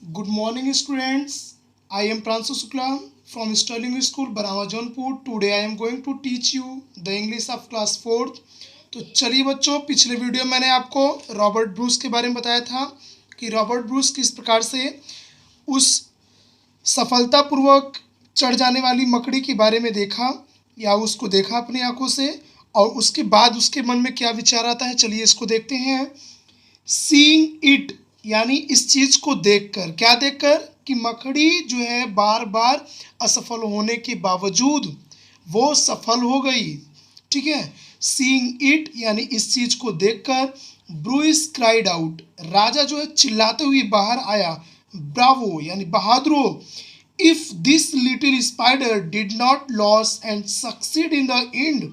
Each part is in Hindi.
Good morning, students. I am Pransu Shukla from Sterling School, Barawa Jaunpur. Today I am going to teach you the English of class 4th. तो चलिए बच्चों, पिछले वीडियो में मैंने आपको रॉबर्ट ब्रूस के बारे में बताया था कि रॉबर्ट ब्रूस किस प्रकार से उस सफलतापूर्वक चढ़ जाने वाली मकड़ी के बारे में देखा या उसको देखा अपनी आंखों से, और उसके बाद उसके मन में क्या विचार आता है। चलिए इसको देखते हैं। सीइंग इट यानी इस चीज़ को देखकर, क्या देखकर कि मकड़ी जो है बार बार असफल होने के बावजूद वो सफल हो गई। ठीक है, सीइंग इट यानी इस चीज़ को देखकर ब्रूइस क्राइड आउट, राजा जो है चिल्लाते हुए बाहर आया, ब्रावो यानी बहादुरो, if this little spider did not lose and succeed in the end,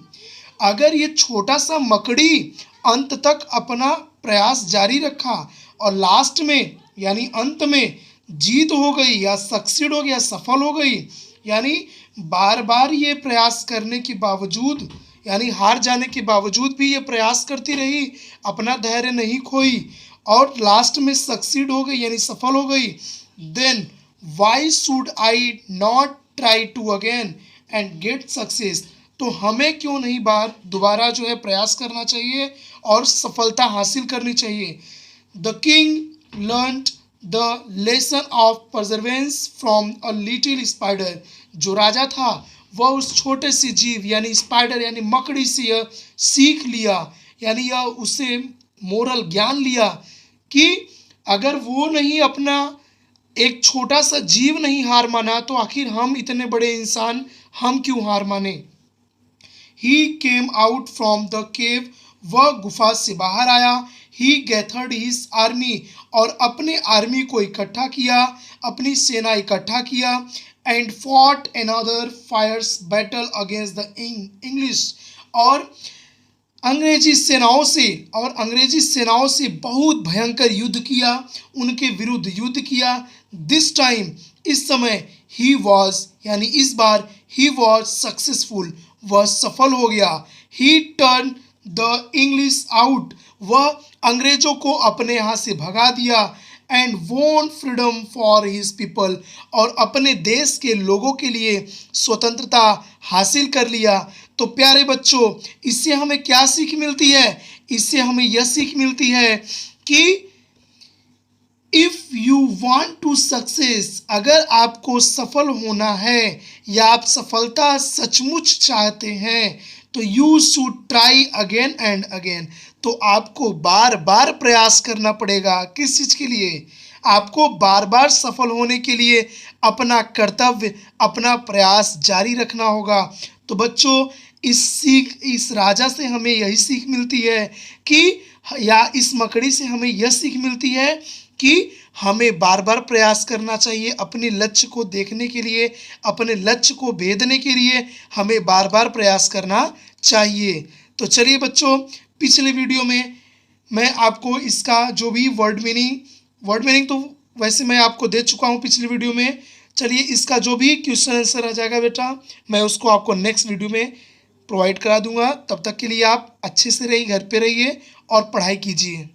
अगर ये छोटा सा मकड़ी अंत तक अपना प्रयास जारी रखा और लास्ट में यानी अंत में जीत हो गई या सक्सीड हो गया, सफल हो गई, यानी बार बार ये प्रयास करने के बावजूद यानी हार जाने के बावजूद भी ये प्रयास करती रही, अपना धैर्य नहीं खोई और लास्ट में सक्सीड हो गई यानी सफल हो गई, then why should I not try to again and get success, तो हमें क्यों नहीं दोबारा जो है प्रयास करना चाहिए और सफलता हासिल करनी चाहिए। The king learned the lesson of Perseverance from a little spider, जो राजा था वह उस छोटे से जीव यानी स्पाइडर यानी मकड़ी से यह सीख लिया, यानी यह उसे मोरल ज्ञान लिया कि अगर वो नहीं अपना एक छोटा सा जीव नहीं हार माना तो आखिर हम इतने बड़े इंसान हम क्यों हार माने। He came out from the cave, वह गुफा से बाहर आया, ही गैथर्ड हिज आर्मी, और अपने आर्मी को इकट्ठा किया, अपनी सेना इकट्ठा किया, and fought another fierce battle against the English, और अंग्रेजी सेनाओं से बहुत भयंकर युद्ध किया, उनके विरुद्ध युद्ध किया। दिस टाइम, इस समय, ही वॉज यानी इस बार, ही वॉज सक्सेसफुल, वह सफल हो गया। ही टर्न द इंग्लिश आउट, वह अंग्रेजों को अपने यहाँ से भगा दिया, एंड वोन फ्रीडम फॉर हिज पीपल, और अपने देश के लोगों के लिए स्वतंत्रता हासिल कर लिया। तो प्यारे बच्चों, इससे हमें क्या सीख मिलती है? इससे हमें यह सीख मिलती है कि if you want to success, अगर आपको सफल होना है या आप सफलता सचमुच चाहते हैं तो you should try again and again, तो आपको बार बार प्रयास करना पड़ेगा। किस चीज़ के लिए? आपको बार बार सफल होने के लिए अपना कर्तव्य, अपना प्रयास जारी रखना होगा। तो बच्चों, इस राजा से हमें यही सीख मिलती है कि, या इस मकड़ी से हमें यह सीख मिलती है कि हमें बार बार प्रयास करना चाहिए अपने लक्ष्य को देखने के लिए, अपने लक्ष्य को भेदने के लिए हमें बार बार प्रयास करना चाहिए। तो चलिए बच्चों, पिछले वीडियो में मैं आपको इसका जो भी वर्ड मीनिंग तो वैसे मैं आपको दे चुका हूँ पिछले वीडियो में। चलिए इसका जो भी क्वेश्चन आंसर आ जाएगा बेटा, मैं उसको आपको नेक्स्ट वीडियो में प्रोवाइड करा दूंगा। तब तक के लिए आप अच्छे से रहिए, घर पे रहिए और पढ़ाई कीजिए।